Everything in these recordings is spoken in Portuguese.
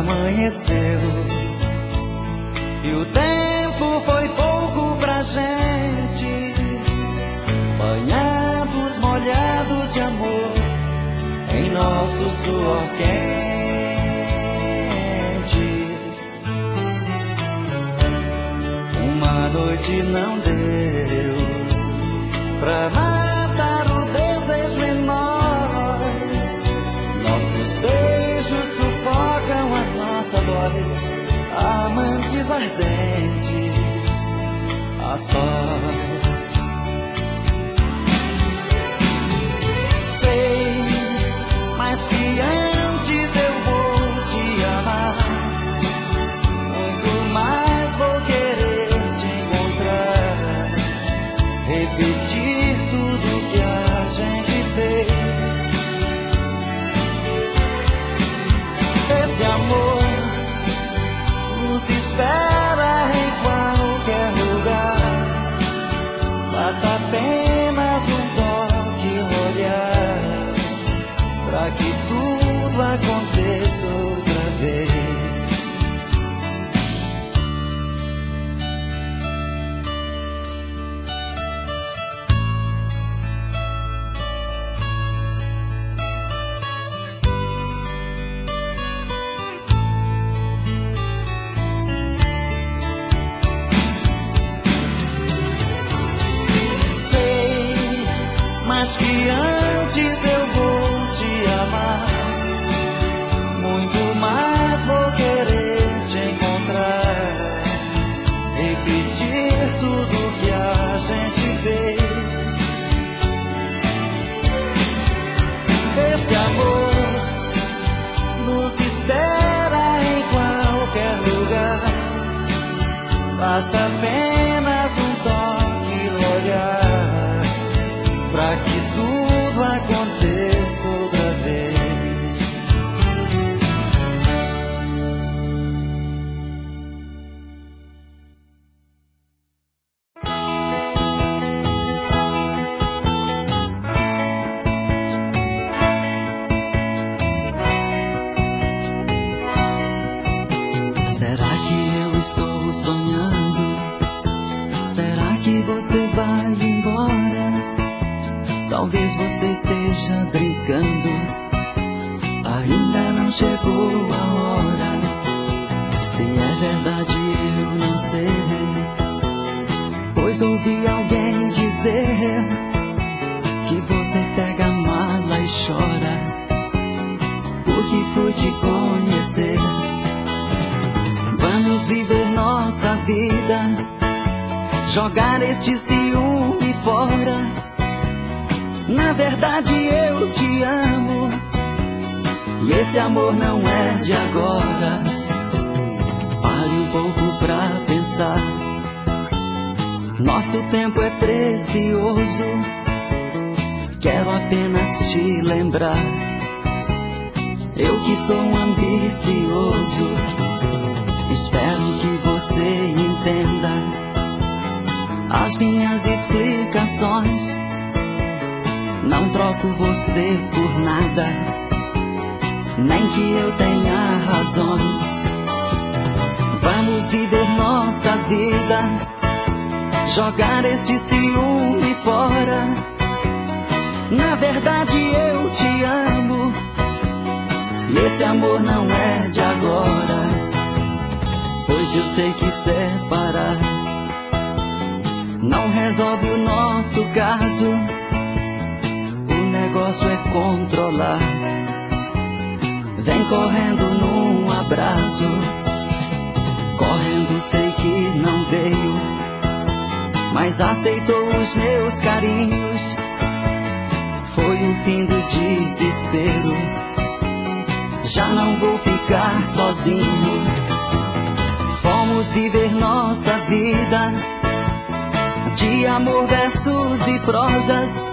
amanheceu e o tempo foi pouco pra gente, banhados, molhados de amor em nosso suor quente. Uma noite não deu pra matar o desejo em nós, nossos beijos sufocam a nossa voz, amantes ardentes a sós. Sei, mas que antes eu vou te amar, muito mais vou querer te encontrar, repetir tudo que a gente fez. Esse amor nos espera em qualquer lugar, basta apenas um toque, olhar, pra que tudo aconteça outra vez. Mas que antes eu vou te amar, muito mais vou querer te encontrar, repetir tudo que a gente fez. Esse amor nos espera em qualquer lugar, basta apenas um toque, olhar, pra que tudo aconteça outra vez. Será que eu estou sonhando? Será que você vai embora? Talvez você esteja brincando, ainda não chegou a hora. Se é verdade eu não sei, pois ouvi alguém dizer que você pega a mala e chora, porque fui te conhecer. Vamos viver nossa vida, jogar este ciúme fora. Na verdade eu te amo, e esse amor não é de agora. Pare um pouco pra pensar, nosso tempo é precioso. Quero apenas te lembrar, eu que sou ambicioso. Espero que você entenda as minhas explicações. Não troco você por nada, nem que eu tenha razões. Vamos viver nossa vida, jogar este ciúme fora. Na verdade eu te amo, e esse amor não é de agora. Pois eu sei que separar não resolve o nosso caso. O negócio é controlar. Vem correndo num abraço, correndo sei que não veio, mas aceitou os meus carinhos. Foi o fim do desespero, já não vou ficar sozinho. Vamos viver nossa vida de amor, versos e prosas.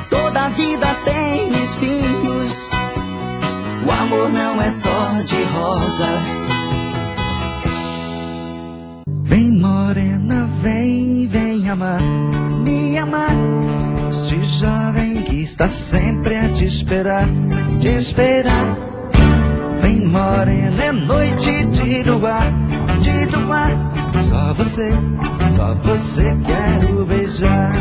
Toda vida tem espinhos, o amor não é só de rosas. Vem morena, vem, vem amar, me amar. Este jovem que está sempre a te esperar, te esperar. Vem morena, é noite de luar, só você quero beijar.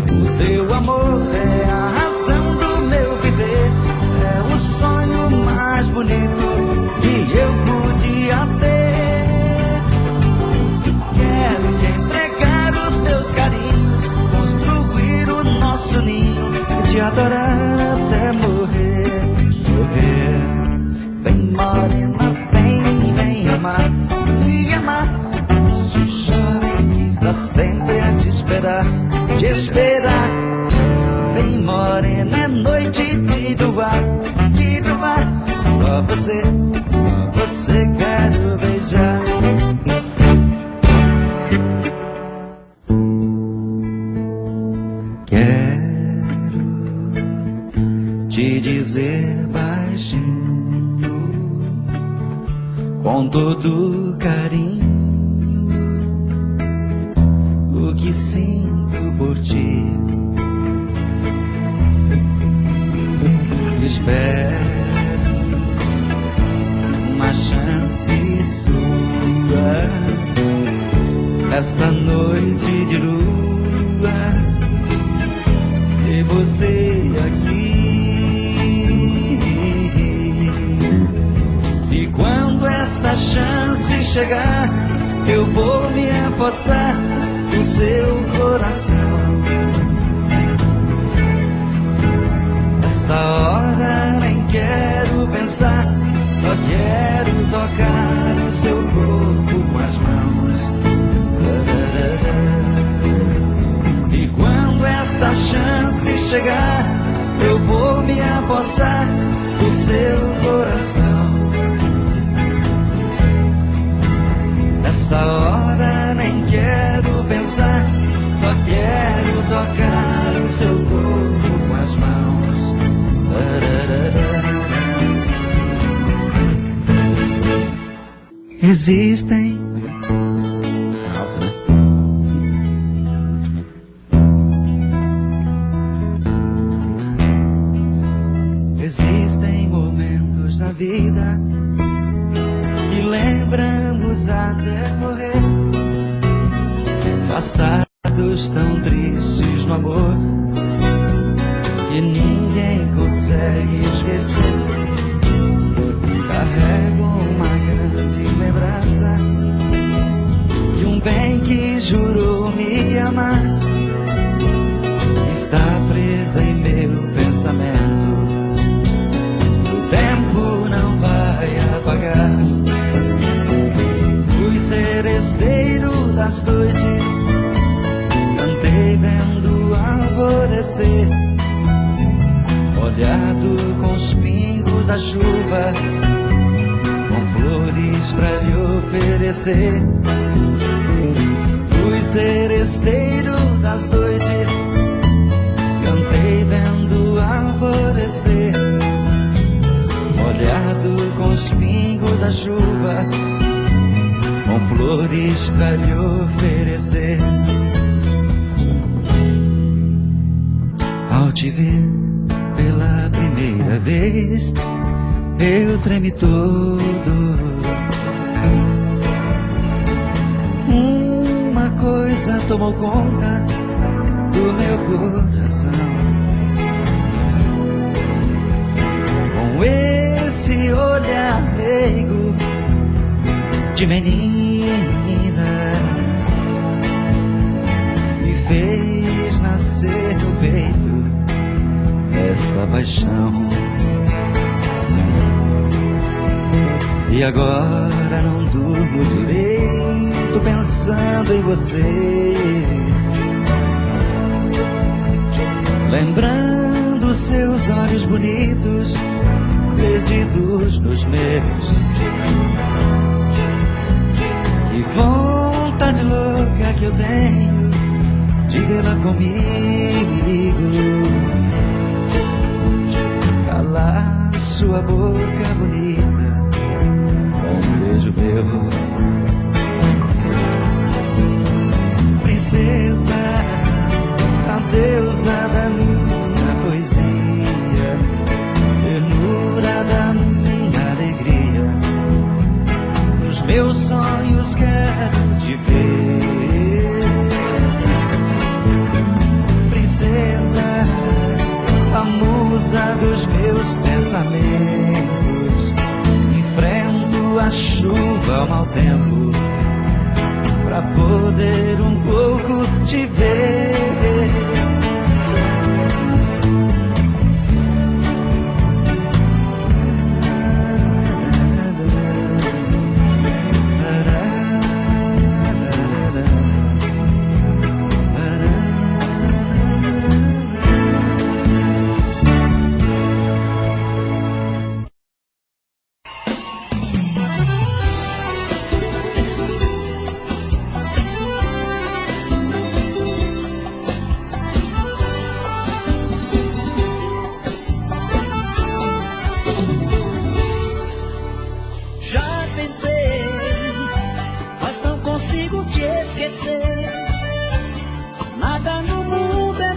O teu amor é a razão do meu viver, é o sonho mais bonito que eu podia ter. Quero te entregar os teus carinhos, construir o nosso ninho e te adorar até morrer. Vem morena, vem amar, me amar. Este jovem que está sempre a te esperar, Vem morena, é noite de luar, só você quero beijar. Quero te dizer baixinho, com todo carinho, o que sinto por ti. Espero uma chance sua, esta noite de lua, ter você aqui. E quando esta chance chegar, eu vou me apossar do seu coração. Nesta hora nem quero pensar, só quero tocar o seu corpo com as mãos. E quando esta chance chegar, eu vou me apossar do seu coração. Nesta hora nem quero pensar, só quero tocar o seu corpo com as mãos. Existem momentos na vida que lembramos até morrer, passados tão tristes no amor que ninguém consegue esquecer. Carrego uma grande lembrança de um bem que jurou me amar. Está presa em meu pensamento, o tempo não vai apagar. Fui seresteiro das noites, cantei vendo alvorecer, molhado com os pingos da chuva, com flores pra lhe oferecer. Fui seresteiro das noites, cantei vendo alvorecer, molhado com os pingos da chuva, com flores pra lhe oferecer. Ao te ver pela primeira vez, eu tremi todo. Uma coisa tomou conta do meu coração. Com esse olhar meigo de menina, me fez nascer no peito esta paixão. E agora não durmo direito pensando em você, lembrando seus olhos bonitos perdidos nos meus. Que vontade louca que eu tenho de vê-la comigo, calar sua boca bonita com um beijo meu. Princesa, a deusa da minha poesia, ternura da minha alegria, meus sonhos quero te ver. Princesa, a musa dos meus pensamentos, enfrento a chuva, o mau tempo, pra poder um pouco te ver. Nada no mundo é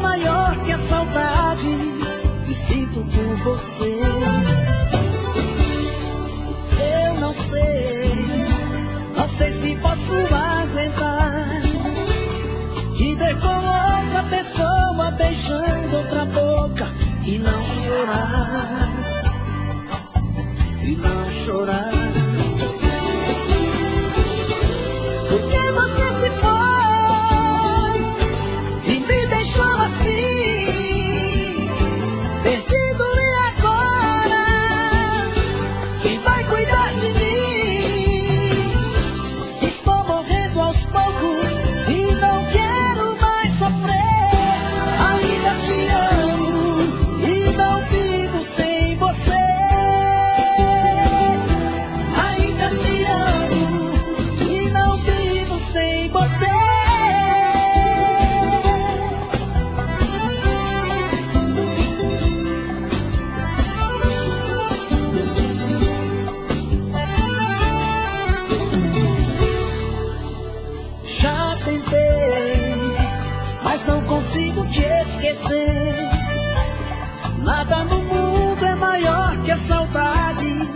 maior que a saudade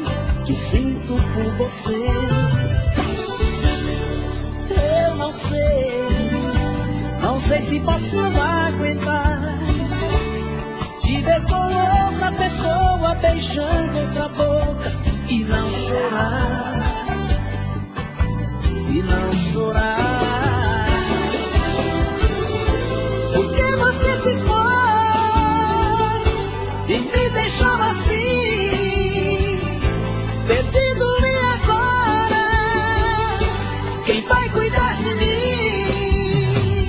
que sinto por você. Eu não sei se posso aguentar te ver com outra pessoa beijando outra boca e não chorar, e não chorar. Porque você se foi e me deixou assim, perdido, e agora quem vai cuidar de mim?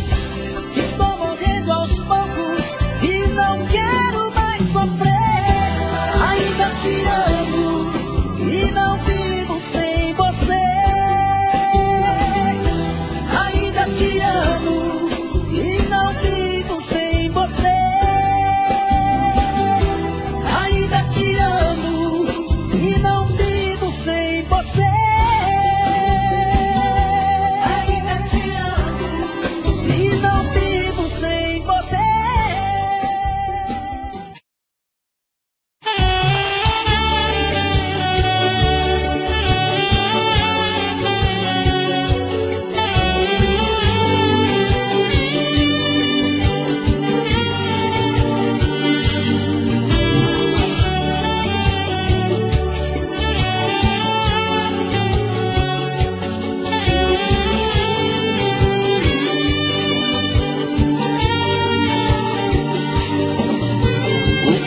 Estou morrendo aos poucos e não quero mais sofrer. Ainda te amo e não vivo sem você. Ainda te amo e não vivo sem você. Ainda te amo e não vivo sem você. Ainda te amo e não vivo sem você.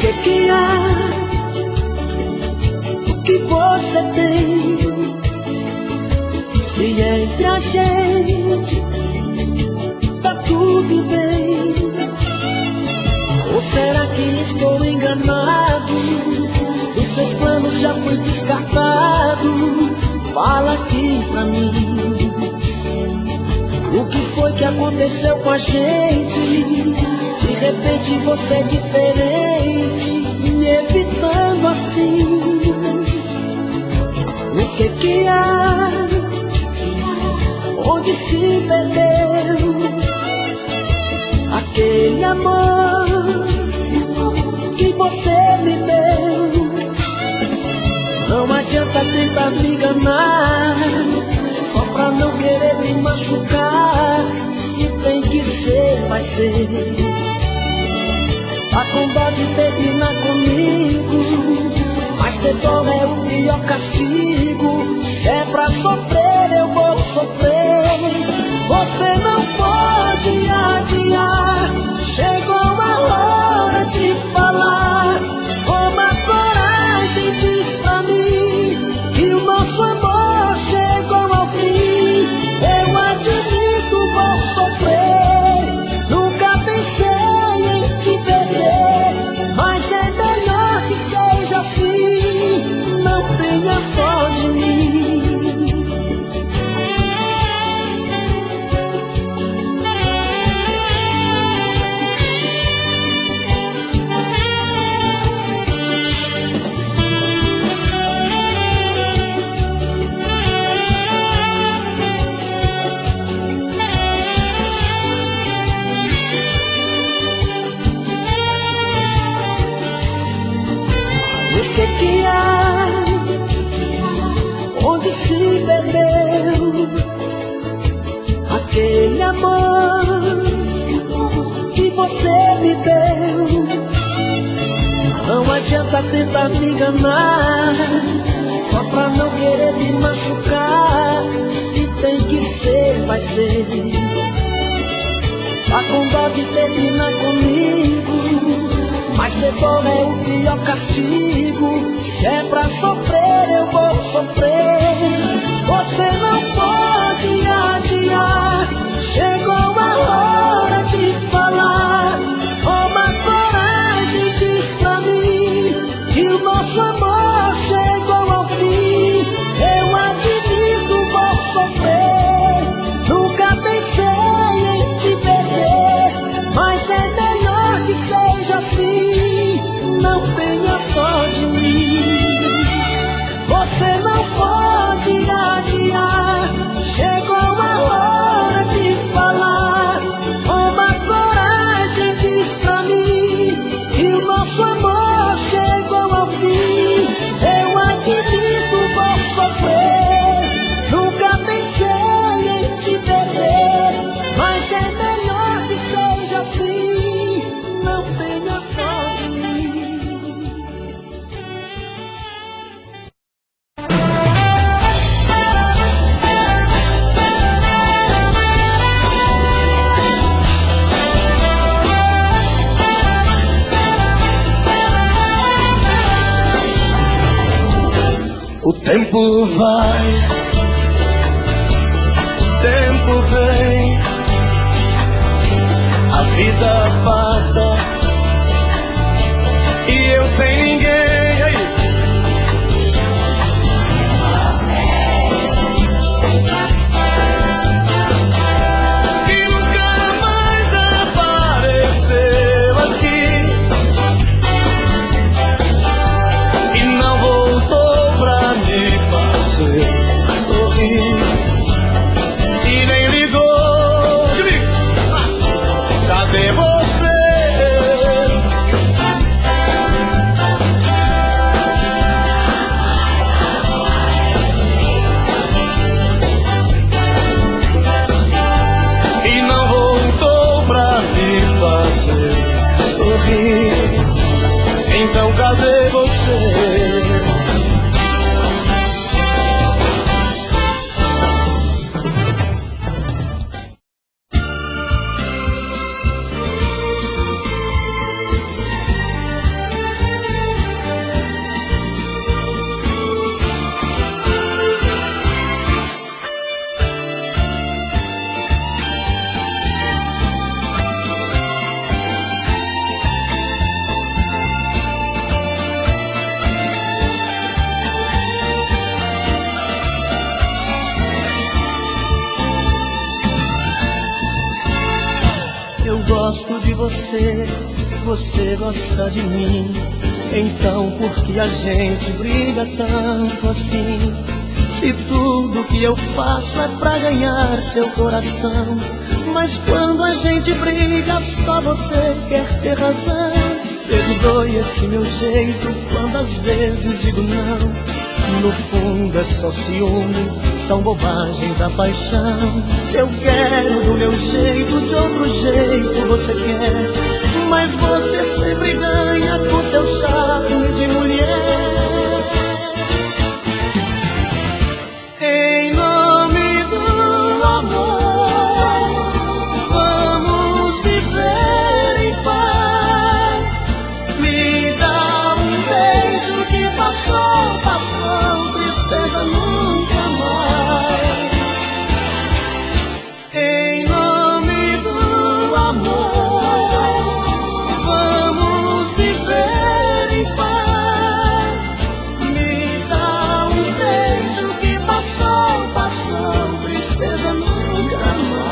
O que há? O que você tem? Se entre a gente tá tudo bem, ou será que estou enganado? Dos seus planos já fui descartado. Fala aqui pra mim, o que foi que aconteceu com a gente? De repente você é diferente, me evitando assim. O que há? Onde se perdeu aquele amor que você me deu? Não adianta tenta me enganar, só pra não querer me machucar. Se tem que ser, vai ser. Tá com dó de terminar comigo, mas ter dó é o pior castigo. Se é pra sofrer, eu vou sofrer. Você não pode adiar, chegou a hora de falar. Toma coragem, diz pra mim que o nosso amor chegou ao fim. Eu admito, vou sofrer. Nunca pensei em te perder, mas é melhor que seja assim. Não tenha dó de mim. O que há? Onde se perdeu aquele amor que você me deu? Não adianta tentar me enganar, só pra não querer me machucar. Se tem que ser, vai ser. Tá com dó de terminar comigo, mas ter dó é o pior castigo. Se é pra sofrer, eu vou sofrer. Você não pode adiar, chegou a hora de falar. Toma coragem, diz pra mim que o nosso amor chegou ao fim. Eu admito, vou sofrer. Nunca pensei em te perder, mas é melhor que seja assim. Não tenha dó de mim. Você não pode adiar, chegou a hora de falar. Toma coragem, diz pra mim que o nosso amor chegou ao fim. Eu admito, vou sofrer. Nunca pensei em te perder, mas é melhor que seja assim. Não tenha dó de mim. O tempo vai, o tempo vem, a vida passa e eu sem ninguém. Aí. E nunca mais apareceu aqui e não voltou pra me fazer sorrir e nem ligou. Cadê você? E não voltou pra me fazer sorrir. Então cadê você? Eu gosto de você, você gosta de mim. Então por que a gente briga tanto assim? Se tudo que eu faço é pra ganhar seu coração, mas quando a gente briga só você quer ter razão. Perdoe esse meu jeito quando às vezes digo não. No fundo é só ciúme, são bobagens da paixão. Se eu quero do meu jeito, de outro jeito você quer, mas você sempre ganha com seu charme de mulher. Em nome do amor, vamos viver em paz. Me dá um beijo que passou, passou, tristeza nunca mais. Em nome do amor, vamos viver em paz. Me dá um beijo que passou, passou, tristeza nunca mais.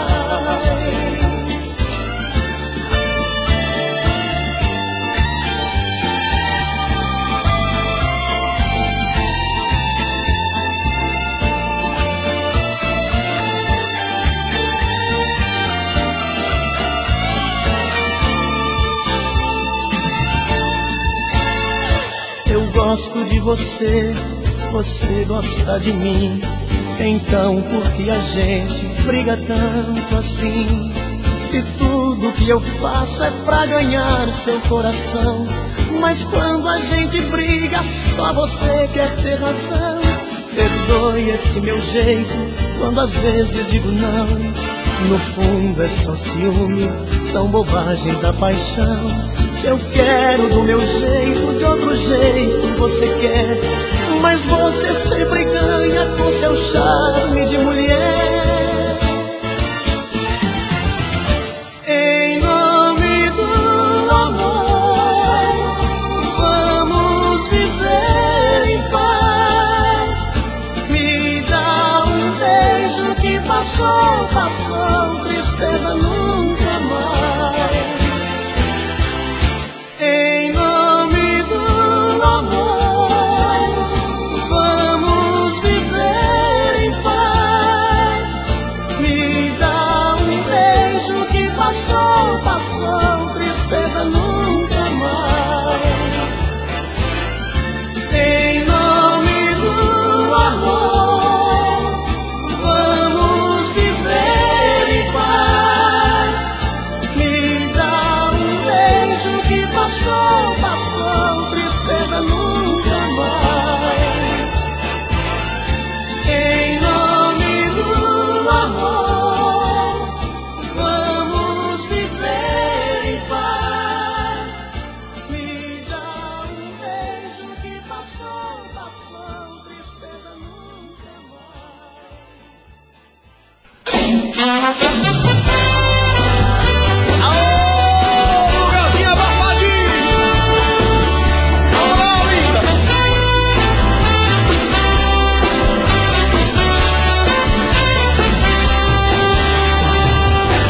Eu gosto de você, você gosta de mim. Então por que a gente briga tanto assim? Se tudo que eu faço é pra ganhar seu coração, mas quando a gente briga só você quer ter razão. Perdoe esse meu jeito quando às vezes digo não. No fundo é só ciúme, são bobagens da paixão. Se eu quero do meu jeito, de outro jeito você quer, mas você sempre ganha com seu charme de mulher. Em nome do amor, vamos viver em paz. Me dá um beijo que passou, passou, tristeza nunca mais. Em nome do amor, vamos viver em paz. Me dá um beijo que passou, passou, tristeza nunca mais. Em nome do amor, vamos viver em paz. Me dá um beijo que passou, passou, tristeza nunca mais. Em nome do amor, vamos viver em paz. Me dá um beijo que passou, passou, tristeza nunca mais. Aô, Lugazinha Abafadinho! Alô, linda!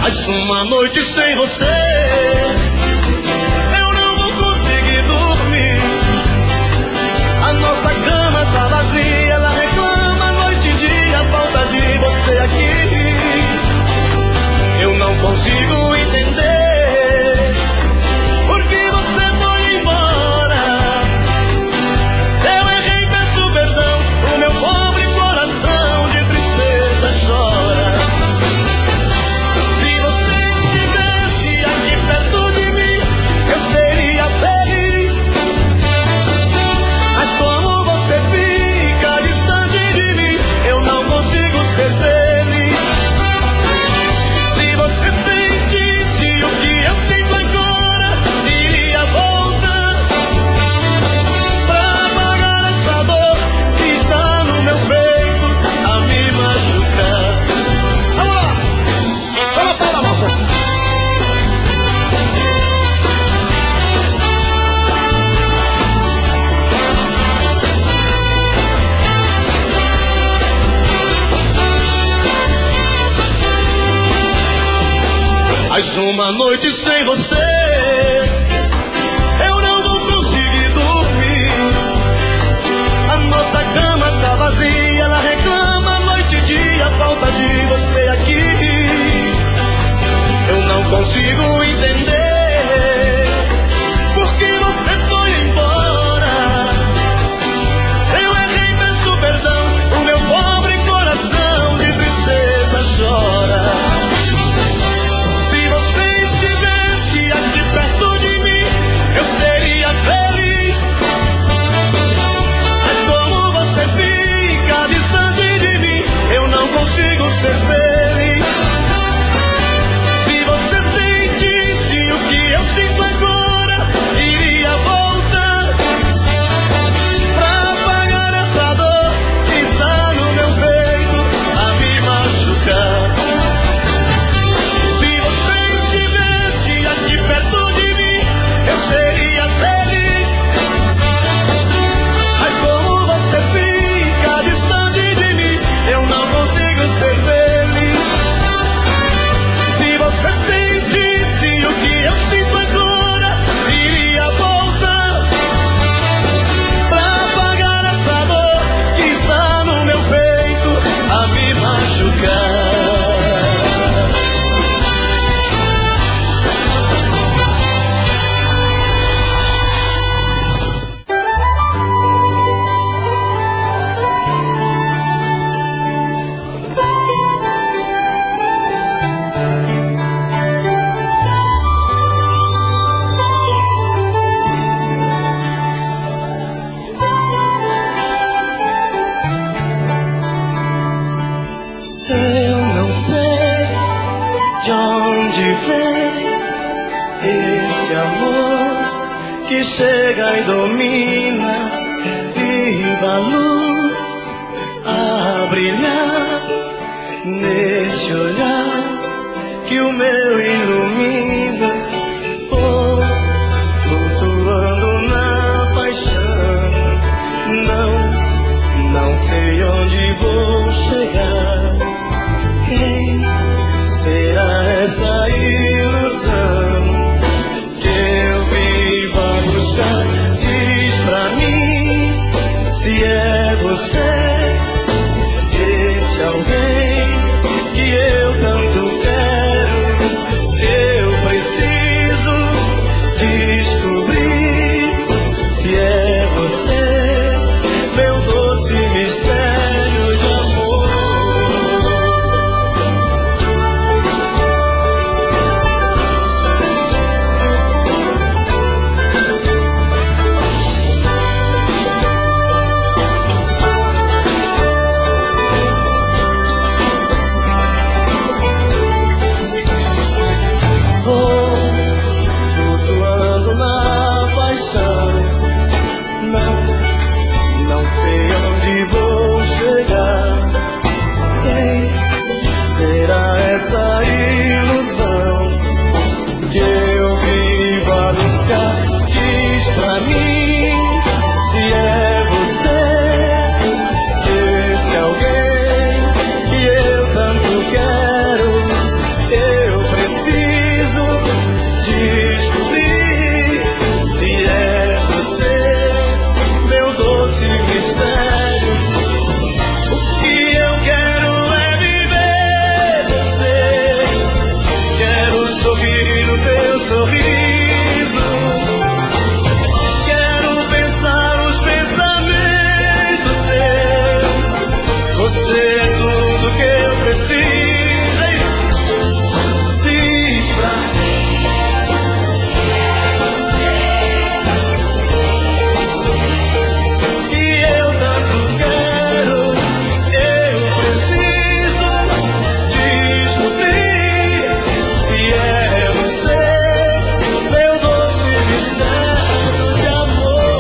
Mais uma noite sem você, eu não vou conseguir dormir. A nossa cama tá vazia, ela reclama noite e dia, falta de você aqui. Eu não consigo entender por que você foi embora. Se eu errei, peço perdão, o meu pobre coração de tristeza chora. Se você estivesse aqui perto de mim, eu seria feliz. Mas como você fica distante de mim, eu não consigo ser feliz. Se você sentisse o que eu sinto agora, iria voltar pra apagar essa dor que está no meu peito a me machucar. Vamos lá! Vamos para a moça! Mais uma noite sem você, eu não vou conseguir dormir. A nossa cama tá vazia, ela reclama noite e dia, falta de você aqui. Eu não consigo entender por que você foi embora. Se eu errei, peço chega e domina, viva a luz a brilhar nesse olhar que o meu ilumina. Oh, flutuando na paixão, não sei onde vou chegar. Quem será essa ilusão que eu vivo a buscar? Diz pra mim se é você, esse alguém que eu tanto quero. Eu preciso descobrir se é você, meu doce mistério de amor. Flutuando na paixão, não sei onde vou chegar. Quem será essa ilusão que eu vivo a buscar? Diz pra mim se é você, esse alguém que eu tanto quero. Eu preciso descobrir se é você, meu doce mistério. O que eu quero é viver você. Quero sorrir no teu sorriso, quero pensar os pensamentos seus. Você é tudo que eu preciso. Diz pra mim que eu tanto quero. Eu preciso descobrir se é você, meu doce mistério de amor.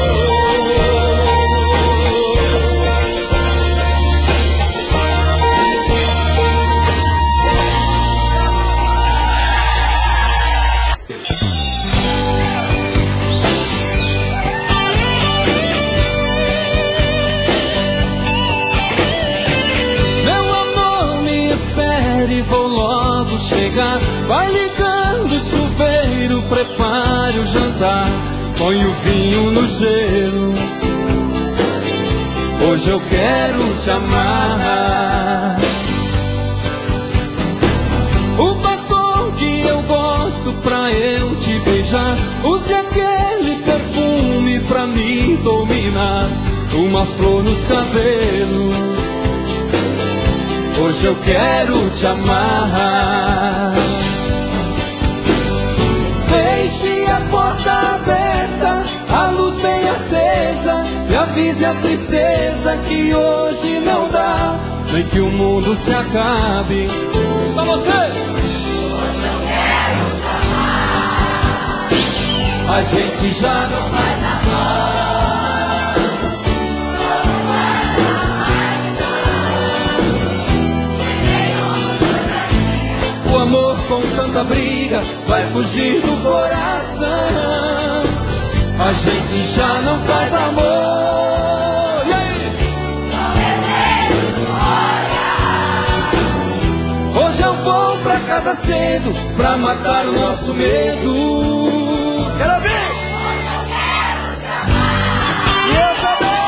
Meu amor, me espere, vou logo chegar. Vai ligando o chuveiro, prepare o jantar. Põe o vinho no gelo, hoje eu quero te amar. O batom que eu gosto pra eu te beijar. Use aquele perfume pra me dominar. Uma flor nos cabelos, hoje eu quero te amar. Deixe a porta aberta, a luz bem acesa. Me avise a tristeza que hoje não dá. Nem que o mundo se acabe. Só você! Hoje eu quero te amar. A gente já não faz amor. O amor com tanta briga vai fugir do coração. A gente já não faz amor. E aí? Hoje eu vou pra casa cedo pra matar o nosso medo. Quero ouvir! Hoje eu quero te amar. E eu também!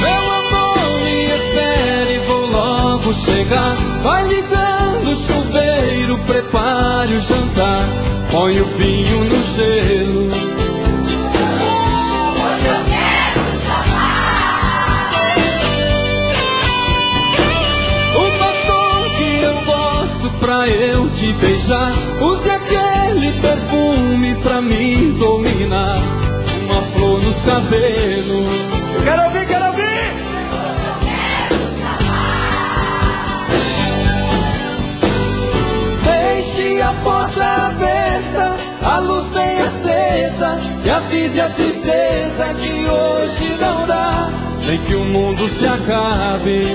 Meu amor, me espere, vou logo chegar. Vai ligando o chuveiro, prepare o jantar. Põe o vinho no gelo. Hoje eu quero te amar. O batom que eu gosto pra eu te beijar. Use aquele perfume pra me dominar. Uma flor nos cabelos. Quero ouvir, quero ouvir! Hoje eu quero te amar. Deixe a a porta aberta, a luz bem acesa, e avise a tristeza que hoje não dá, nem que o mundo se acabe.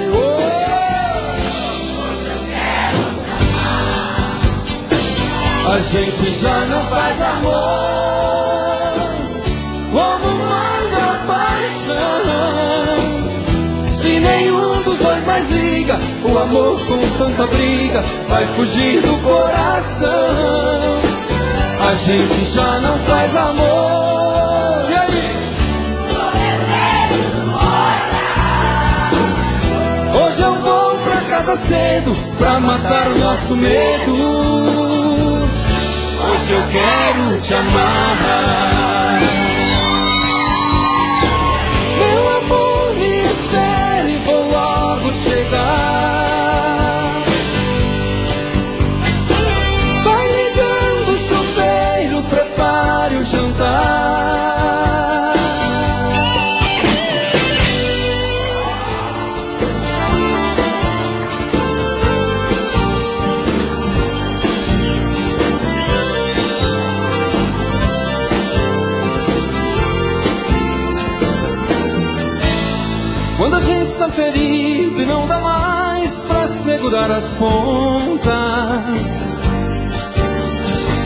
A gente já não faz amor como manda a paixão. Se nenhum dos dois mais liga, o amor com tanta briga vai fugir do coração. A gente já não faz amor. E aí? Hoje eu vou pra casa cedo pra matar o nosso medo. Hoje eu quero te amar. Meu amor, me espere, vou logo chegar. Vai ligando o chuveiro, prepare o jantar. Quando a gente está ferido e não dá mais pra segurar as pontas,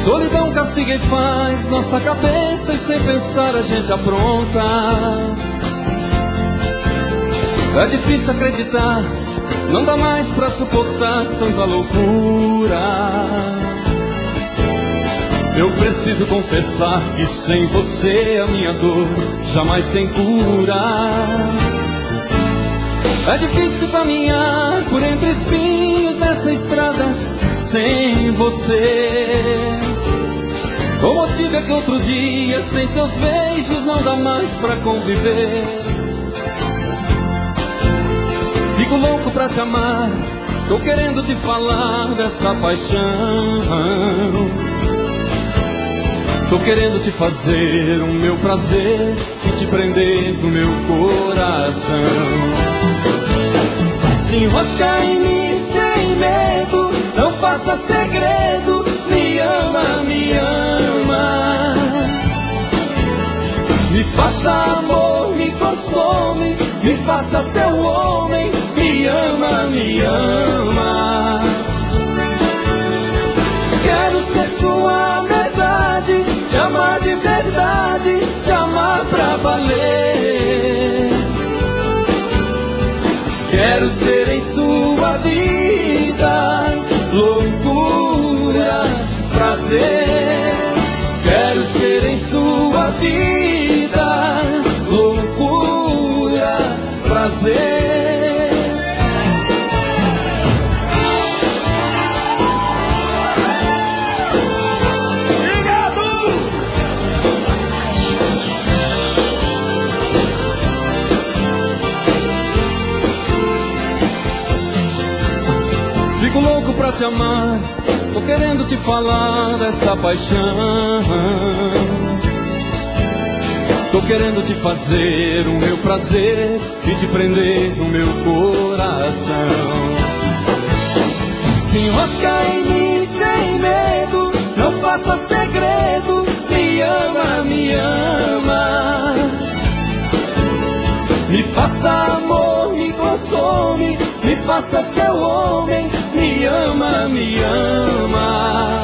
solidão castiga e faz nossa cabeça, e sem pensar a gente apronta. É difícil acreditar, não dá mais pra suportar tanta loucura. Eu preciso confessar que sem você a minha dor jamais tem cura. É difícil caminhar por entre espinhos nessa estrada sem você. O motivo é que outro dia sem seus beijos não dá mais pra conviver. Fico louco pra te amar, tô querendo te falar dessa paixão. Tô querendo te fazer o meu prazer e te prender no meu coração. Se enrosca em mim sem medo, não faça segredo, me ama, me ama. Me faça amor, me consome, me faça seu homem, me ama, me ama. Quero ser sua metade, te amar de verdade, te amar pra valer. Quero ser em sua vida loucura, prazer. Quero ser em sua vida loucura, prazer. Fico louco pra te amar, tô querendo te falar dessa paixão. Tô querendo te fazer o meu prazer e te prender no meu coração. Se enrosca em mim sem medo, não faça segredo, me ama, me ama. Me faça amor, me consome, me faça seu homem, me ama, me ama.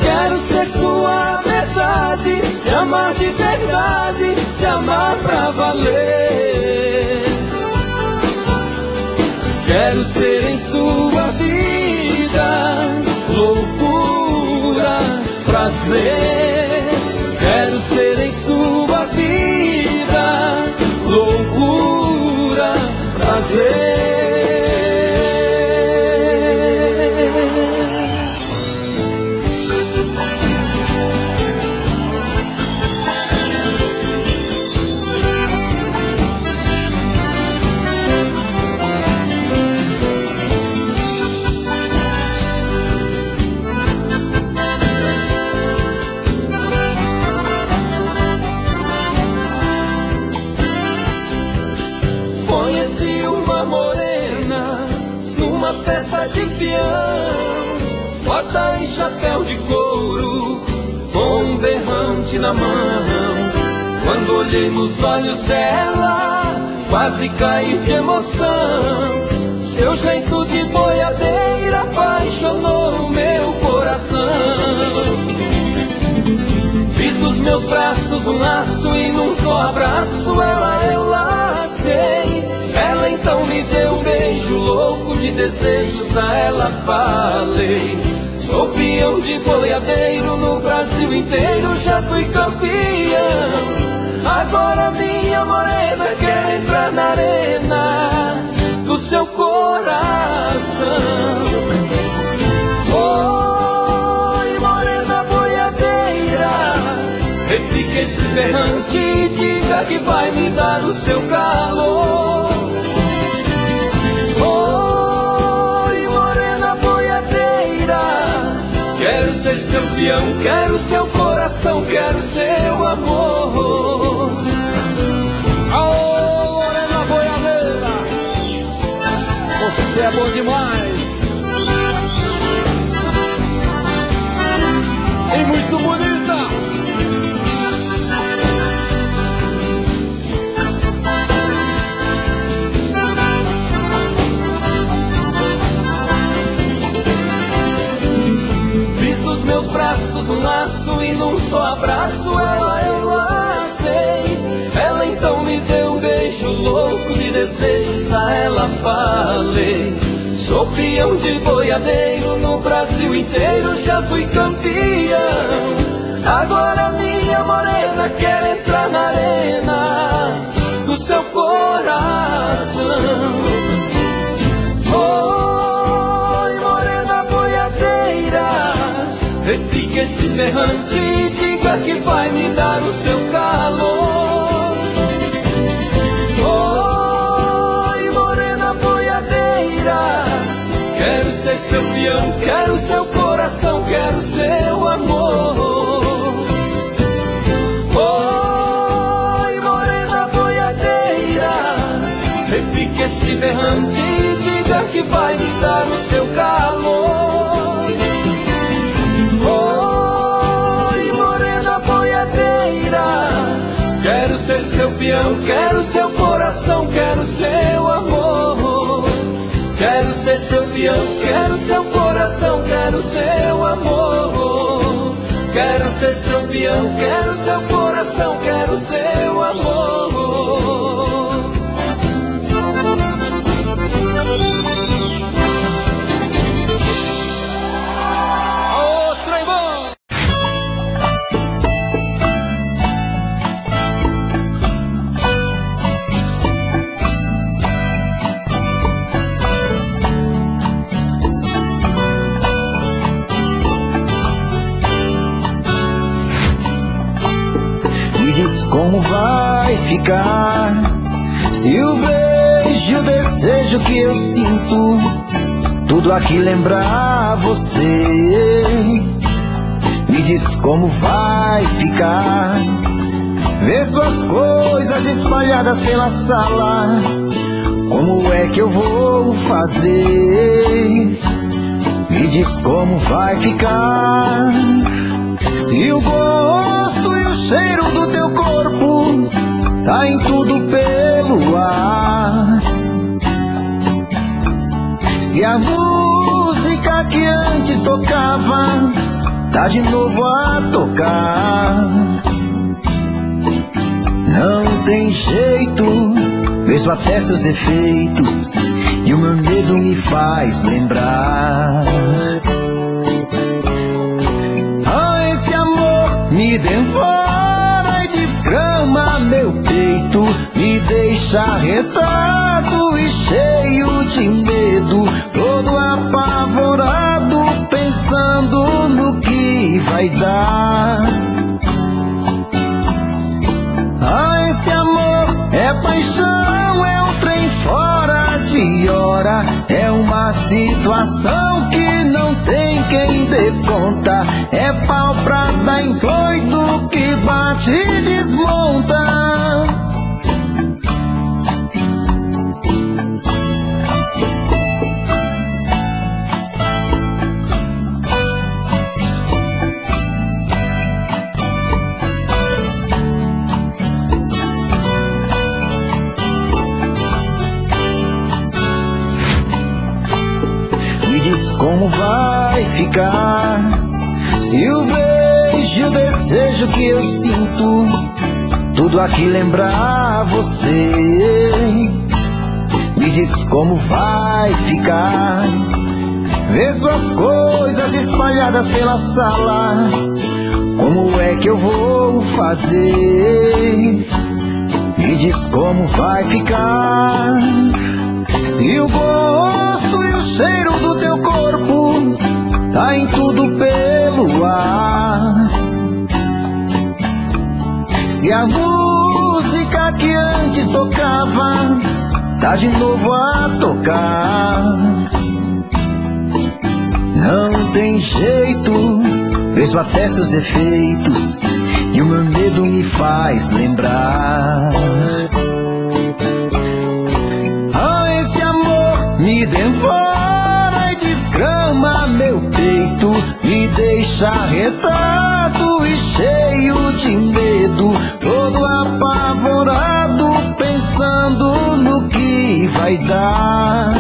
Quero ser sua verdade, te amar de verdade, te amar pra valer. Quero ser em sua vida loucura, prazer. Quero ser em sua vida loucura, prazer. bota e chapéu de couro, com um berrante na mão. Quando olhei nos olhos dela, quase caí de emoção. Seu jeito de boiadeira apaixonou meu coração. Fiz dos meus braços um laço e num só abraço ela eu lacei. Ela então me deu um beijo louco de desejos, a ela falei. Sou peão de boiadeiro no Brasil inteiro, já fui campeão. Agora minha morena quer entrar na arena do seu coração. Oi, morena boiadeira, repique esse berrante e diga que vai me dar o seu calor. Oi, morena boiadeira, quero ser seu peão, quero seu coração, quero seu amor. Aô, morena boiadeira, você é bom demais e muito bonita. Fiz dos meus braços um laço e num só abraço ela eu lacei. Ela então me deu um beijo louco de desejos, a ela falei. Sou peão de boiadeiro no Brasil inteiro, já fui campeão. Agora minha morena quer entrar na arena do seu coração. Oi, morena boiadeira, repique esse berrante e diga que vai me dar o seu calor. Oi, morena boiadeira, quero ser seu peão, quero seu coração, quero seu amor. Oi, morena boiadeira, repique esse berrante e diga que vai me dar o seu calor. Oi, morena boiadeira, quero ser seu peão, quero seu coração, quero seu amor. Quero ser seu peão, quero seu coração, quero seu amor. Quero ser seu peão, quero seu coração, quero seu amor. Ô, trem bom! Diz como vai ficar se o beijo, o desejo que eu sinto, tudo aqui lembrar você. Me diz como vai ficar ver suas coisas espalhadas pela sala. Como é que eu vou fazer? Me diz como vai ficar se o gosto e o cheiro do teu corpo tá em tudo pelo ar. Se a música que antes tocava tá de novo a tocar. Não tem jeito, vejo até seus defeitos e o meu medo me faz lembrar. Me devora e desgrama meu peito, me deixa arretado e cheio de medo, todo apavorado, pensando no que vai dar. Ah, esse amor é paixão, é um trem fora de hora, é uma situação que não tem quem dê conta, é pau pra dar em doido que bate e desmonta. como vai ficar. Se o beijo e o desejo que eu sinto, tudo aqui lembrar você, me diz como vai ficar. Vê suas coisas espalhadas pela sala, como é que eu vou fazer? Me diz como vai ficar. Se o gosto e o cheiro do teu corpo tá em tudo pelo ar, se a música que antes tocava tá de novo a tocar, não tem jeito, vejo até seus efeitos e o meu medo me faz lembrar. Ah, esse amor me devora e desgrama meu peito, me deixa arretado e cheio de medo, todo apavorado, pensando no que vai dar.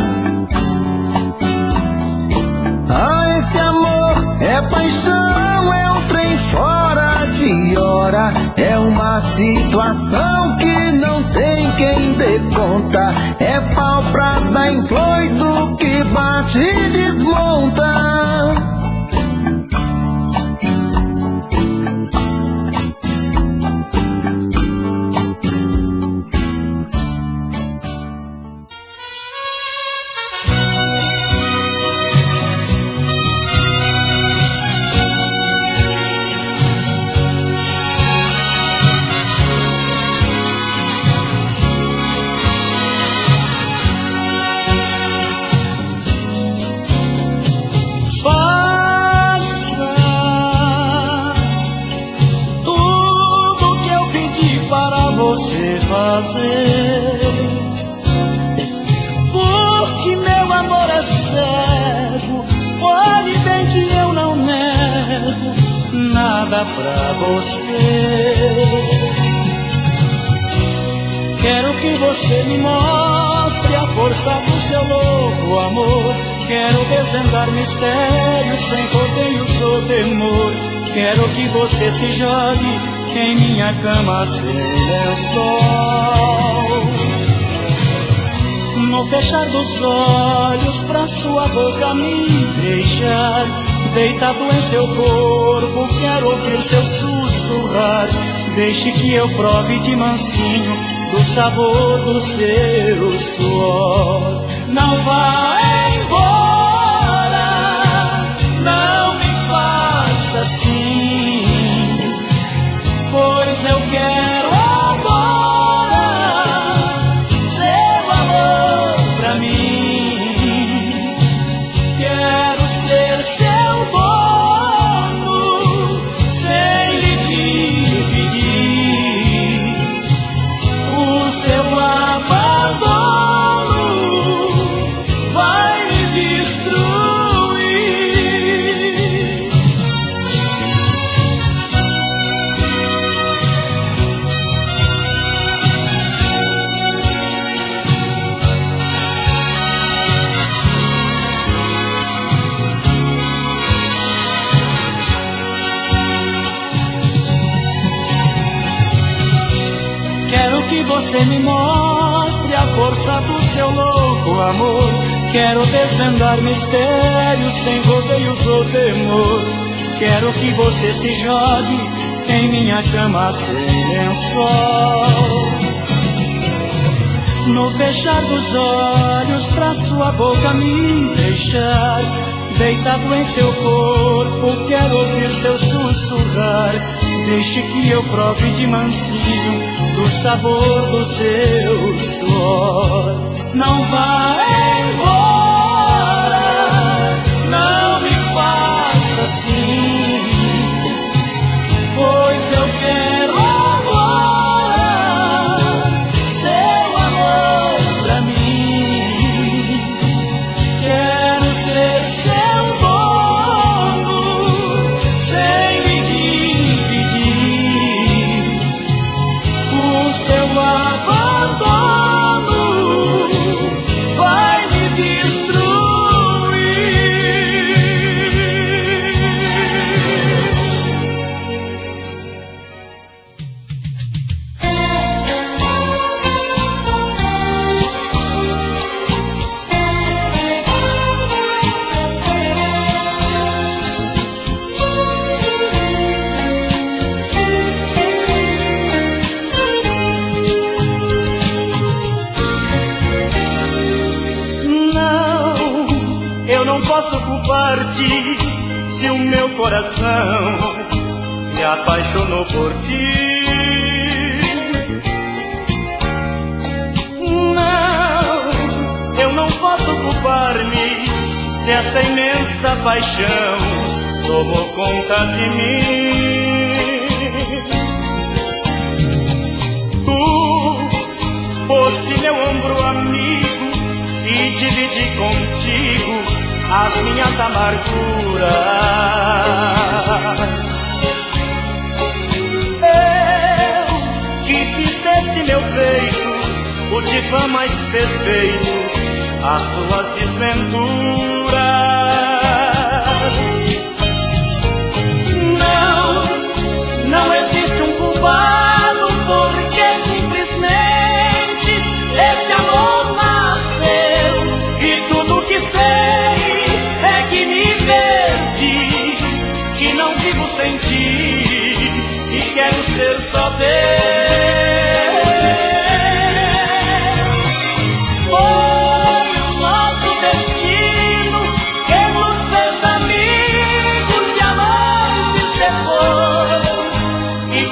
Ah, esse amor é paixão, é um trem fora de hora, é uma situação que não tem quem dê conta, é pau pra dar em doido que bate e desmonta. Você fazer, porque meu amor é cego. Olhe bem que eu não nego nada pra você. Quero que você me mostre a força do seu louco amor. Quero desvendar mistérios sem rodeios ou temor. Quero que você se jogue em minha cama sem lençol. No fechar dos olhos pra sua boca me beijar, deitado em seu corpo quero ouvir seu sussurrar. Deixe que eu prove de mansinho do sabor do seu suor. Não vá embora, não me faça assim, pois eu quero agora seu amor pra mim. Quero ser seu dono sem lhe dividir. O seu abandono vai me destruir. Quero que você me mostre a força do seu louco amor. Quero desvendar mistérios sem rodeios ou temor. Quero que você se jogue em minha cama sem lençol. No fechar dos olhos pra sua boca me deixar, deitado em seu corpo quero ouvir seu sussurrar. Deixe que eu prove de mansinho do sabor do seu suor. Não vá embora, não me faça assim, pois eu quero agora seu amor pra mim. Quero ser seu dono sem me dividir. O seu abandono vai me destruir. culpar-te se o meu coração se apaixonou por ti. Não, eu não posso culpar-me se essa imensa paixão tomou conta de mim. Tu foste meu ombro amigo e dividi contigo as minhas amarguras. Eu que fiz deste meu peito o divã mais perfeito, as tuas desventuras. Não, não existe um culpado, porque simplesmente esse amor nasceu. E tudo que sei é que me perdi, que não vivo sem ti e quero ser só teu.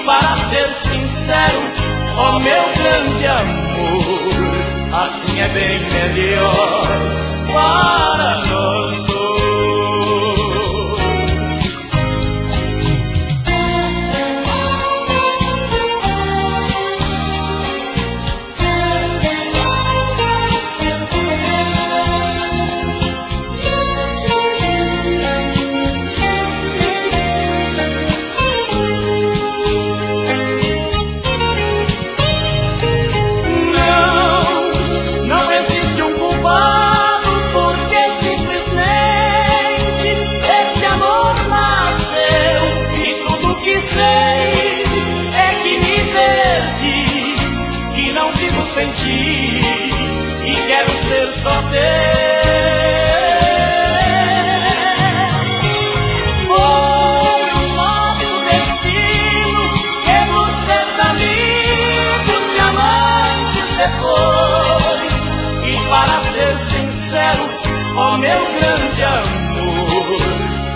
Para ser sincero, ó meu grande amor, assim é bem melhor para nós dois. Sem ti e quero ser só teu. Foi o nosso destino que nos fez amigos e amantes depois. E para ser sincero, ó meu grande amor,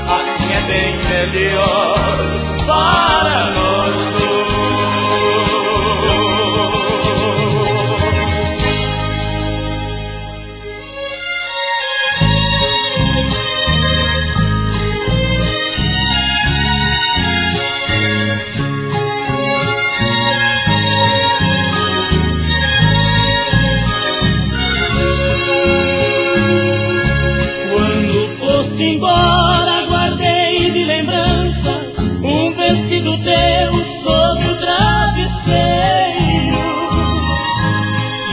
assim é bem melhor para nós dois. Embora guardei de lembrança um vestido teu sob o travesseiro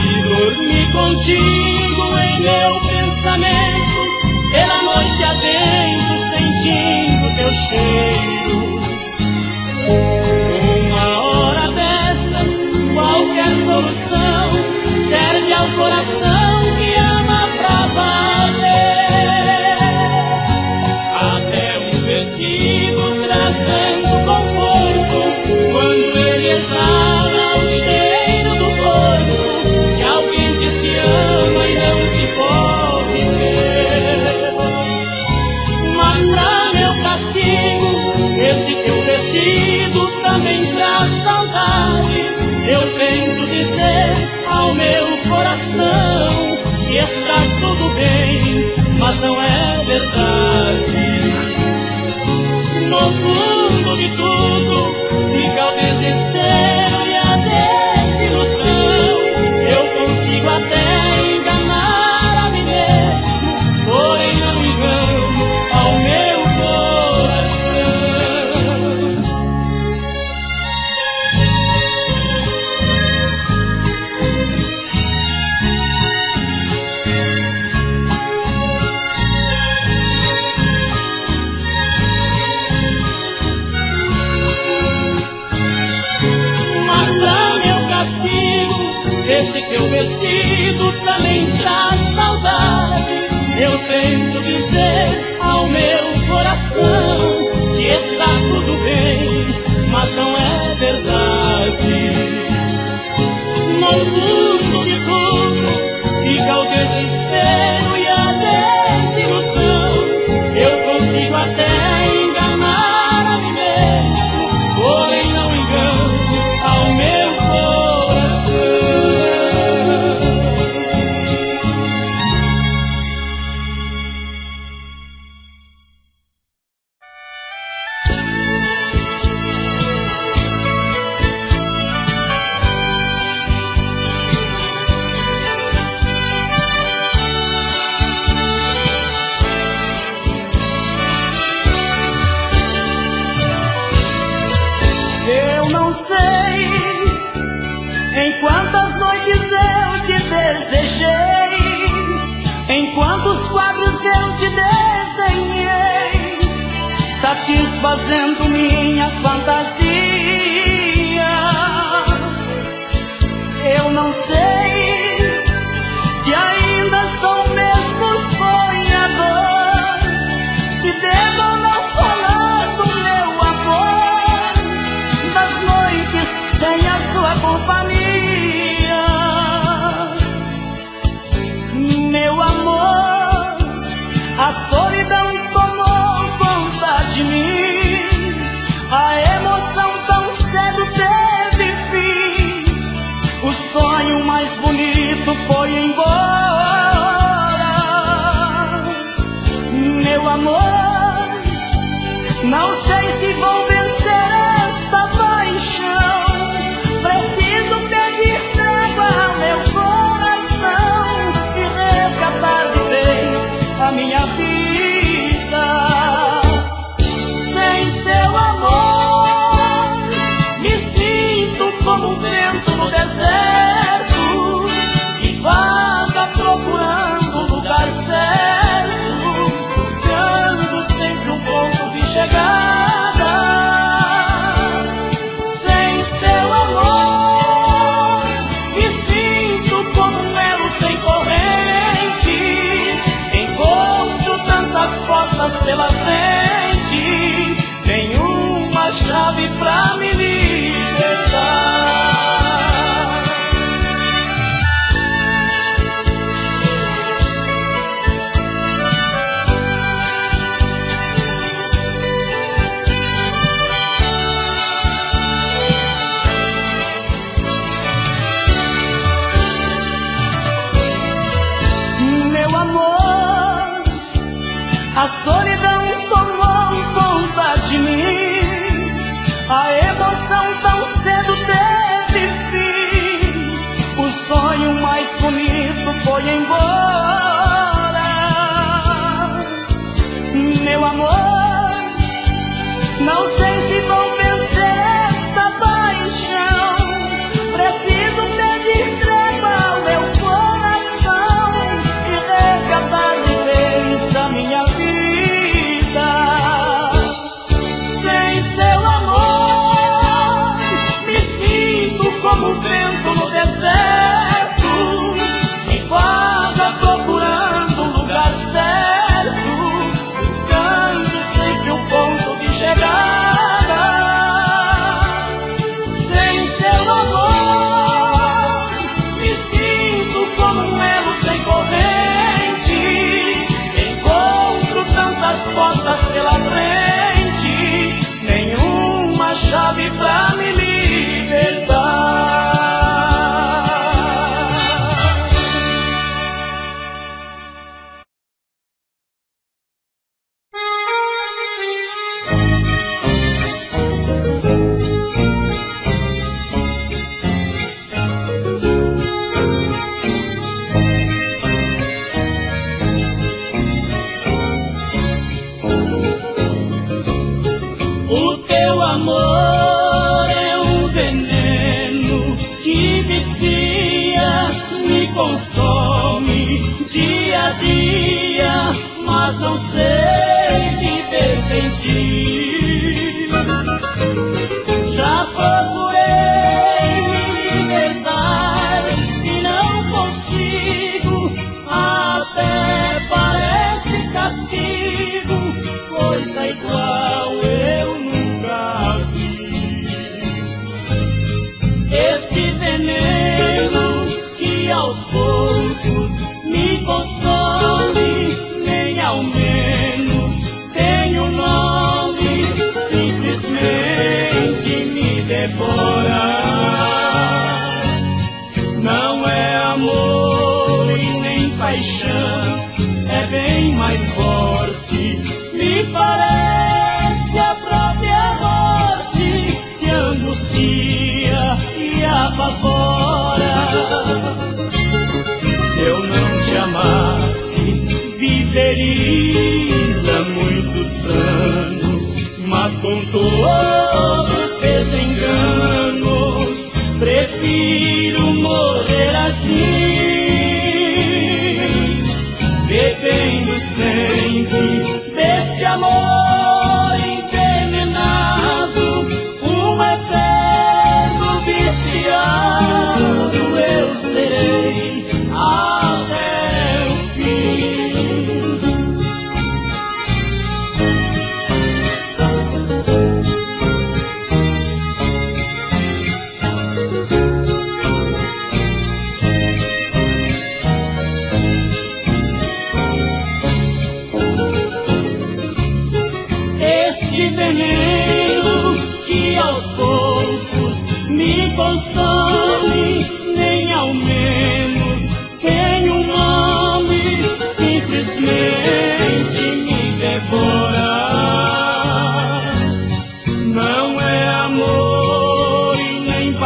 e dormi contigo em meu pensamento pela noite adentro, sentindo teu cheiro. Uma hora dessas, qualquer solução serve ao coração que ama pra valer. Traz tanto conforto quando ele exala o cheiro do corpo de alguém que se ama e não se pode ver. Mas pra meu castigo, este teu vestido também traz saudade. Eu tento dizer ao meu coração que está tudo bem, mas não é verdade. No fundo de tudo fica o desespero e a desilusão. Eu consigo até enganar a mim mesmo, porém não engano ao meu coração. Este teu vestido também traz saudade. Eu tento dizer ao meu coração que está tudo bem, mas não é verdade. No fundo de tudo fica o desespero e a desilusão. Em quantas noites eu te desejei, em quantos quadros eu te desenhei, satisfazendo minha fantasia. Eu não sei se ainda sou o mesmo sonhador, se devo ou não falar do meu amor, das noites sem a sua companhia. Meu amor, a solidão tomou conta de mim, a emoção tão cedo teve fim, o sonho mais bonito foi embora. Meu amor, não sei se vou vencer esta paixão, preciso pedir trégua ao meu coração e resgatar de vez a minha vida. Sem seu amor, me sinto como um vento no deserto, que vaga procurando um lugar certo, buscando sempre um ponto de chegada. Sem seu amor, me sinto como um elo sem corrente, encontro tantas portas pela frente, nenhuma chave pra me libertar. Meu amor, a solidão tomou conta de mim, a emoção tão cedo teve fim, o sonho mais bonito foi embora. Meu amor, não sei se vou vencer esta paixão, preciso pedir trégua ao meu coração e resgatar de vez a minha vida. Sem seu amor, me sinto como um vento no deserto, que vaga procurando um lugar certo, buscando sempre um ponto de chegada. Sem seu amor, me sinto como um elo sem corrente, encontro tantas portas pela frente, nenhuma chave pra me libertar. O teu amor é um veneno que vicia, me consome dia a dia, mas não sei viver sem ti. Já procurei me libertar e não consigo, até parece castigo, coisa igual eu nunca vi. Este veneno que aos poucos me consome, nem ao menos tem um nome, simplesmente me devora. Não é amor e nem paixão, é bem mais forte, me parece a própria morte que angustia e apavora. Se eu não te amasse, viveria muitos anos, mas com todos os desenganos prefiro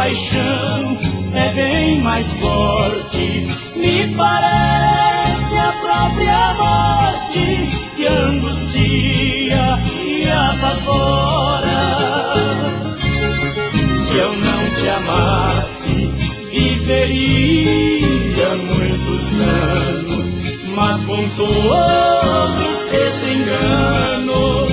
paixão é bem mais forte. Me parece a própria morte que angustia e apavora. Se eu não te amasse, viveria muitos anos, mas com todos esses enganos,